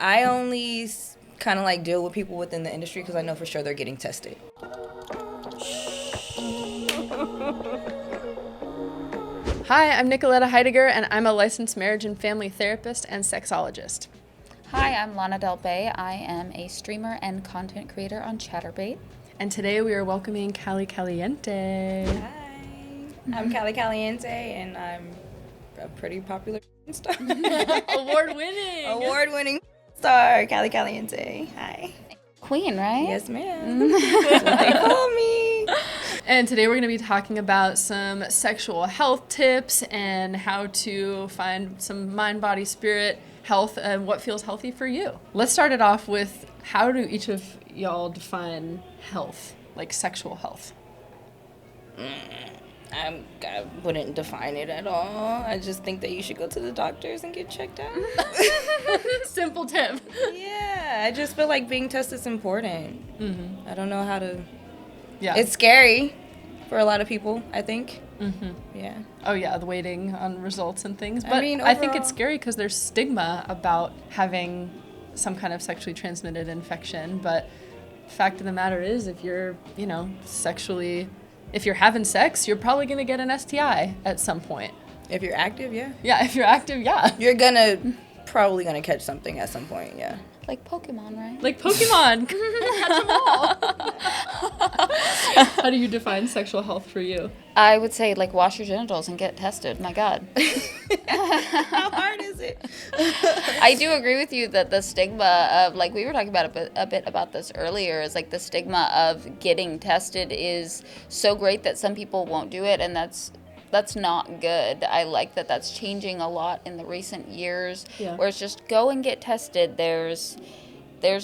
I only kind of like deal with people within the industry because I know for sure they're getting tested. Hi, I'm Nicoletta Heidegger, and I'm a licensed marriage and family therapist and sexologist. Hi, I'm Lana I am a streamer and content creator on Chatterbait. And today we are welcoming Cali Caliente. Hi, I'm Cali Caliente, and I'm a pretty popular star. Award-winning star, Cali Caliente. Hi. Queen, right? Yes, ma'am. That's what they call me. And today we're going to be talking about some sexual health tips and how to find some mind, body, spirit health and what feels healthy for you. Let's start it off with, how do each of y'all define health, like sexual health? I wouldn't define it at all. I just think that you should go to the doctors and get checked out. Simple tip. Yeah, I just feel like being tested is important. Mm-hmm. I don't know how to... Yeah. It's scary for a lot of people, I think. Mm-hmm. Yeah. Oh, yeah, the waiting on results and things. But I mean, I think overall- it's scary because there's stigma about having some kind of sexually transmitted infection. But fact of the matter is, if you're, if you're having sex, you're probably going to get an STI at some point. If you're active, yeah. Yeah, if you're active, yeah. You're probably gonna catch something at some point, yeah. Like Pokemon, right? Like Pokemon. Catch them all. How do you define sexual health for you? I would say, wash your genitals and get tested. My God. How hard is it? I do agree with you that the stigma of, we were talking about a bit about this earlier, is the stigma of getting tested is so great that some people won't do it, and that's not good. I like that that's changing a lot in the recent years, where it's just go and get tested. There's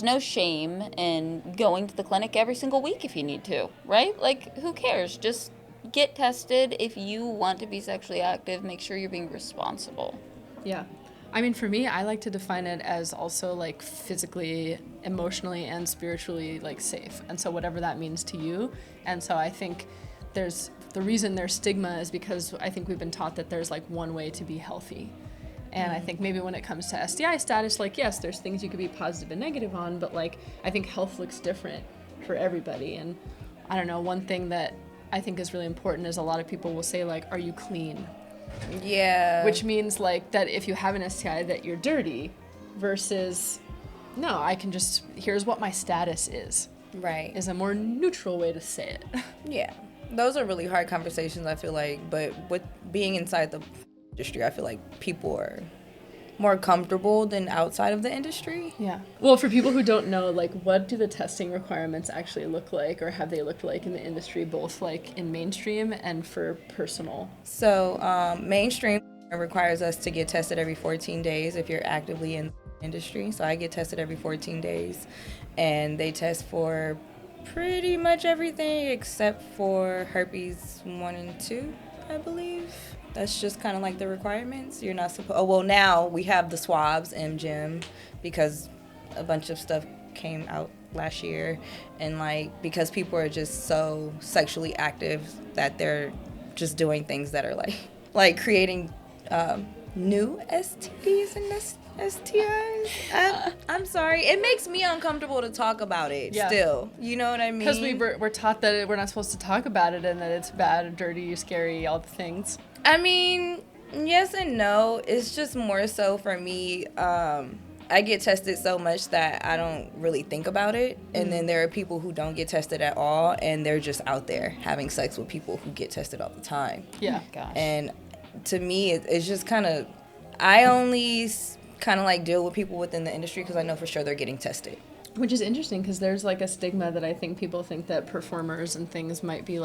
no shame in going to the clinic every single week if you need to, right? Who cares? Just get tested. If you want to be sexually active, make sure you're being responsible. Yeah. I mean, for me, I like to define it as also physically, emotionally, and spiritually safe. And so whatever that means to you. And so I think the reason there's stigma is because I think we've been taught that there's one way to be healthy. And I think maybe when it comes to STI status, yes, there's things you could be positive and negative on, but I think health looks different for everybody. And I don't know, one thing that I think is really important is a lot of people will say are you clean? Yeah. Which means that if you have an STI that you're dirty versus, no, I can just, here's what my status is. Right. Is a more neutral way to say it. Yeah. Those are really hard conversations, I feel but with being inside the industry, I feel people are more comfortable than outside of the industry. Yeah. Well, for people who don't know, what do the testing requirements actually look like, or have they looked like in the industry, both in mainstream and for personal? So mainstream requires us to get tested every 14 days if you're actively in the industry. So I get tested every 14 days, and they test for pretty much everything except for herpes 1 and 2, I believe. That's just kind of the requirements. You're not supposed... Oh, well, now we have the swabs, MGM, because a bunch of stuff came out last year. And, because people are just so sexually active that they're just doing things that are, creating new STDs and STIs. I'm sorry. It makes me uncomfortable to talk about it still. You know what I mean? Because we're taught that we're not supposed to talk about it and that it's bad, dirty, scary, all the things. I mean, yes and no. It's just more so for me. I get tested so much that I don't really think about it. And then there are people who don't get tested at all, and they're just out there having sex with people who get tested all the time. Yeah. Oh, gosh. And to me, it's just kind of... I only kind of deal with people within the industry because I know for sure they're getting tested. Which is interesting because there's a stigma that I think people think that performers and things might be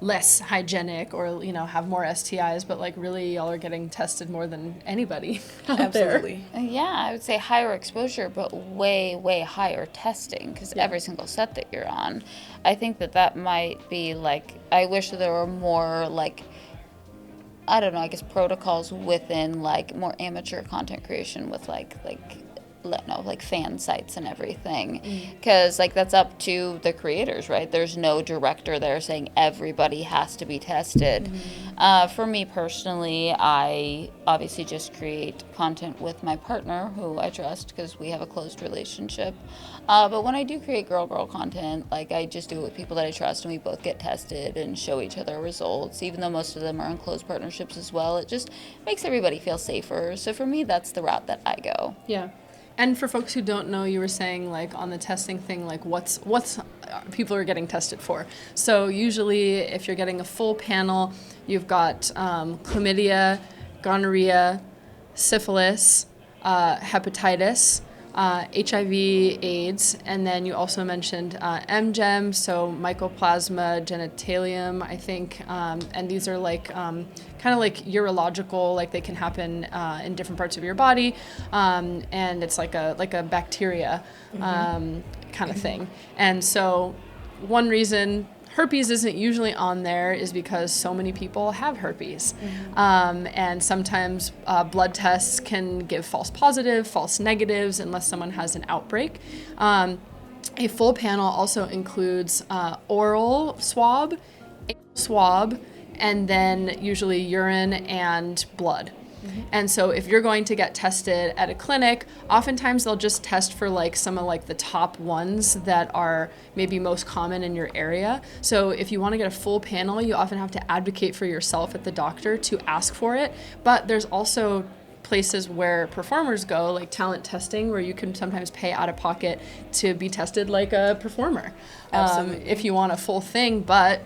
less hygienic or, have more STIs, but really y'all are getting tested more than anybody out Absolutely. there. Yeah, I would say higher exposure, but way, way higher testing, because every single set that you're on. I think that might be I wish there were more I don't know, I guess protocols within more amateur content creation with like fan sites and everything, because like that's up to the creators, right? There's no director there saying everybody has to be tested. For me personally, I obviously just create content with my partner, who I trust because we have a closed relationship. But when I do create girl content, like I just do it with people that I trust, and we both get tested and show each other results. Even though most of them are in closed partnerships as well, it just makes everybody feel safer. So for me, that's the route that I go. Yeah. And for folks who don't know, you were saying like on the testing thing, like what's people are getting tested for. So usually if you're getting a full panel, you've got chlamydia, gonorrhea, syphilis, hepatitis, HIV, AIDS, and then you also mentioned MGEM, so mycoplasma genitalium, I think, and these are like kind of like urological, like they can happen in different parts of your body, and it's like a bacteria kind of thing. And so one reason herpes isn't usually on there is because so many people have herpes. And sometimes blood tests can give false positive, false negatives, unless someone has an outbreak. A full panel also includes oral swab, and then usually urine and blood. And so if you're going to get tested at a clinic, oftentimes they'll just test for like some of like the top ones that are maybe most common in your area. So if you want to get a full panel, you often have to advocate for yourself at the doctor to ask for it. But there's also places where performers go, like talent testing, where you can sometimes pay out of pocket to be tested like a performer. If you want a full thing, but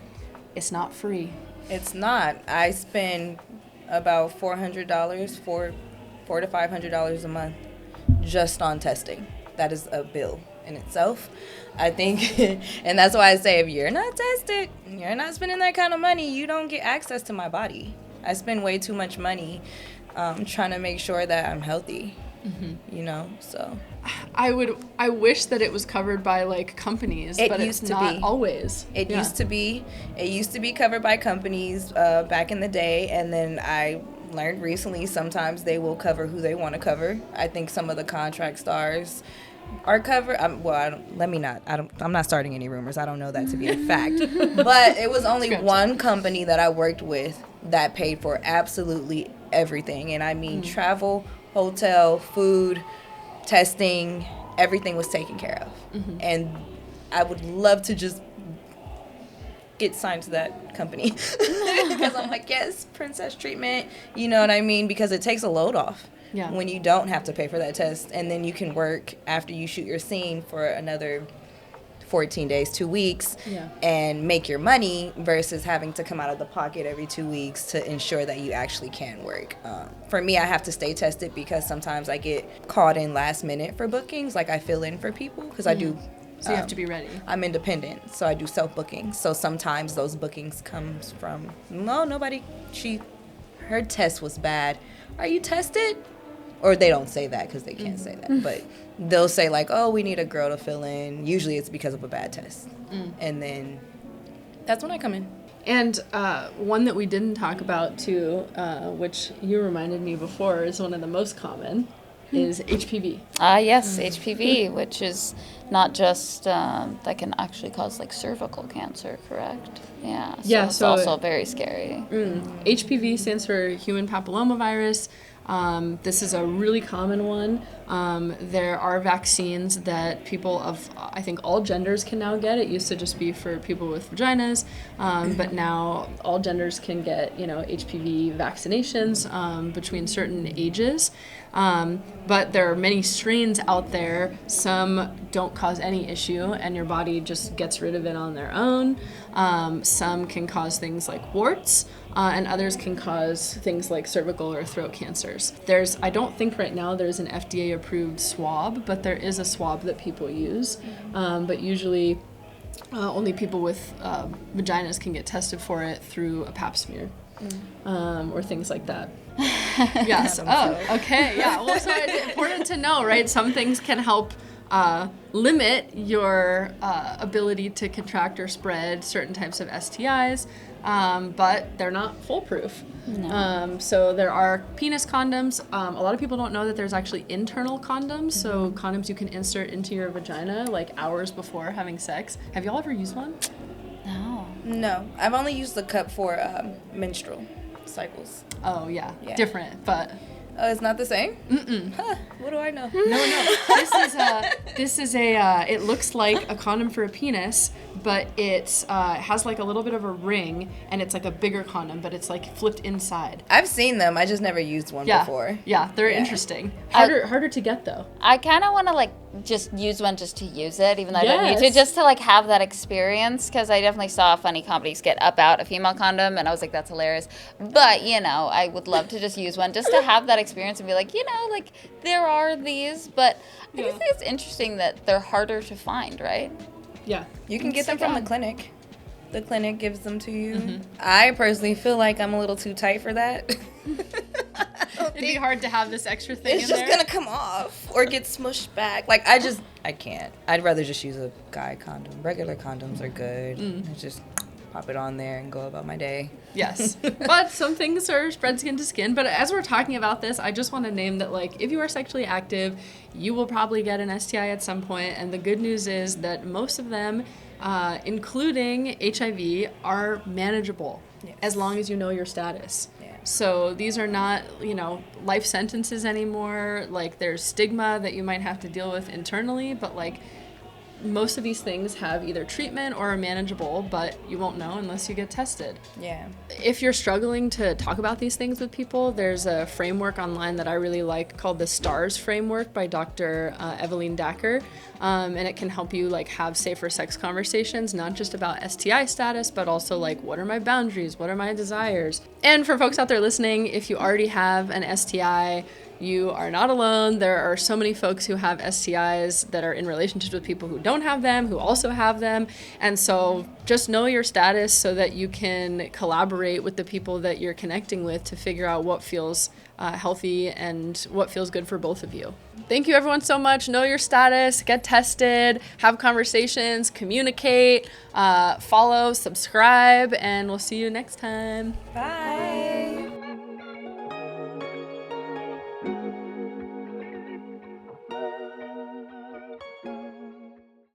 it's not free. It's not. I spend about $400, $400 to $500 a month just on testing. That is a bill in itself, I think. And that's why I say, if you're not tested, you're not spending that kind of money, you don't get access to my body. I spend way too much money trying to make sure that I'm healthy, you know, so. I wish that it was covered by like companies, but it's not always. It used to be covered by companies back in the day, and then I learned recently sometimes they will cover who they want to cover. I think some of the contract stars are covered. I'm not starting any rumors. I don't know that to be a fact. But it was only one company that I worked with that paid for absolutely everything, and I mean travel, hotel, food, testing, everything was taken care of. And I would love to just get signed to that company because I'm like, yes, princess treatment, you know what I mean? Because it takes a load off when you don't have to pay for that test, and then you can work after you shoot your scene for another 14 days, 2 weeks, and make your money versus having to come out of the pocket every 2 weeks to ensure that you actually can work. For me, I have to stay tested because sometimes I get called in last minute for bookings. Like I fill in for people because I do. So you have to be ready. I'm independent, so I do self-booking. So sometimes those bookings comes from, her test was bad. Are you tested? Or they don't say that because they can't say that. But they'll say like, oh, we need a girl to fill in. Usually it's because of a bad test. And then that's when I come in. And one that we didn't talk about too, which you reminded me before is one of the most common, is HPV. Yes, HPV, which is not just, that can actually cause like cervical cancer, correct? Yeah, so it's also very scary. HPV stands for human papillomavirus. This is a really common one. There are vaccines that people of, I think, all genders can now get. It used to just be for people with vaginas, but now all genders can get, HPV vaccinations between certain ages. But there are many strains out there. Some don't cause any issue, and your body just gets rid of it on their own. Some can cause things like warts. And others can cause things like cervical or throat cancers. I don't think right now there's an FDA-approved swab, but there is a swab that people use. But usually only people with vaginas can get tested for it through a pap smear or things like that. Yes. Oh, okay. Yeah. Well, so it's important to know, right? Some things can help limit your ability to contract or spread certain types of STIs. but they're not foolproof. No. So there are penis condoms. A lot of people don't know that there's actually internal condoms. So condoms you can insert into your vagina like hours before having sex. Have y'all ever used one? No. No, I've only used the cup for menstrual cycles. Oh yeah, Yeah. different, but Oh, it's not the same? Huh, what do I know? no. This is a. It looks like a condom for a penis, but it has like a little bit of a ring, and it's like a bigger condom, but it's like flipped inside. I've seen them. I just never used one before. Yeah, they're interesting. Harder to get though. I kind of want to like just use one just to use it, even though I don't need to, Yes. just to like have that experience. Because I definitely saw funny comedies get up out a female condom, and I was like, that's hilarious. But you know, I would love to just use one just to have that experience and be like, you know, like there are these, but I just think it's interesting that they're harder to find, right? Yeah. You can get them It's from like the clinic. The clinic gives them to you. I personally feel like I'm a little too tight for that. It'd be hard to have this extra thing It's in just there. gonna come off or get smushed back. Like I can't. I'd rather just use a guy condom. Regular condoms are good. I just pop it on there and go about my day. Yes. But some things are spread skin to skin. But as we're talking about this, I just want to name that, like, if you are sexually active, you will probably get an STI at some point. And the good news is that most of them, including HIV, are manageable as long as you know your status. Yeah. So these are not, life sentences anymore. Like, there's stigma that you might have to deal with internally, but, like, most of these things have either treatment or are manageable, but you won't know unless you get tested. Yeah. If you're struggling to talk about these things with people, there's a framework online that I really like called the STARS framework by Dr. Evelyn Dacker. And it can help you like have safer sex conversations, not just about STI status, but also like, what are my boundaries? What are my desires? And for folks out there listening, if you already have an STI, you are not alone. There are so many folks who have STIs that are in relationships with people who don't have them, who also have them. And so just know your status so that you can collaborate with the people that you're connecting with to figure out what feels healthy and what feels good for both of you. Thank you everyone so much. Know your status, get tested, have conversations, communicate, follow, subscribe, and we'll see you next time. Bye.